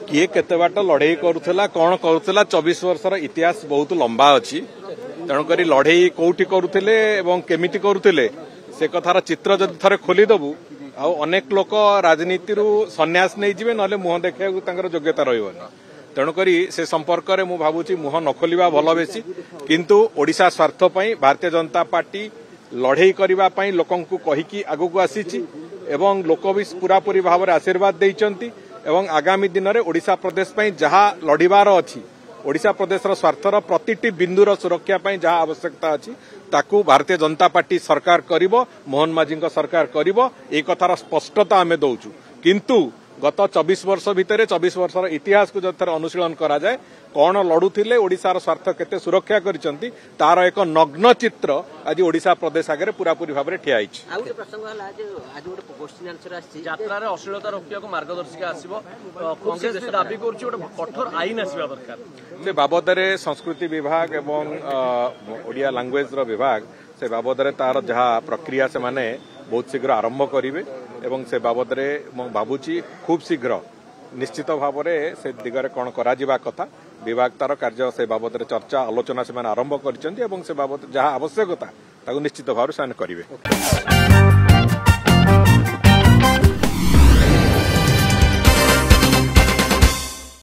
किए केते बाट लड़े करुला कौन करुला 24 वर्षर इतिहास बहुत लंबा अच्छी तेणुक लड़े कौटी करुले केमिति करुले से कथार चित्र जदि थे खोलीदेबू अनेक लोक राजनीति सन्यास नहीं जिवे ना मुह देखा योग्यता रही तेणुक से संपर्क में मुझे भावुँ मुह न खोलिबा भल बेसी किंतु ओडिशा स्वार्थ भारतीय जनता पार्टी लड़े करने लोक कहीकि आगक आसी लोक भी पूरापूरी भाव में आशीर्वाद देइचंती एवं आगामी दिन में ओडिशा प्रदेश जहाँ लड़बार अच्छी ओडिशा प्रदेश स्वार्थर प्रतिटी बिंदुर सुरक्षा जहाँ आवश्यकता अच्छी ताकू भारतीय जनता पार्टी सरकार करिबो मोहन माझी सरकार करिबो ए कथार स्पष्टता आमे दउचु किंतु गत 24 वर्ष भितर 24 वर्षर इतिहास को जब अनुशीलन करा जाए कौन लड़ुले ओडिशार स्वार्थ केते सुरक्षा करिसंती तार एक नग्न चित्र आज ओडिशा प्रदेश आगे पूरापूरी भाव में ठिया अश्लीलता रोकने मार्गदर्शिका आसिबो कांग्रेस दाबी करूछि कठोर आईन आसिबा दरकार से बाबद संस्कृति विभाग एवं ओडिया लैंग्वेज विभाग से बाबद तार जहाँ प्रक्रिया से माने बहुत शीघ्र आरंभ करेंगे एवं से बाबद भावुची खूब शीघ्र निश्चित भाव में से दिगरे कौन करा कथा विभाग तार कार्य से बाबद चर्चा आलोचना से आरंभ कर बाबद जहाँ आवश्यकता निश्चित भाव में करेंगे।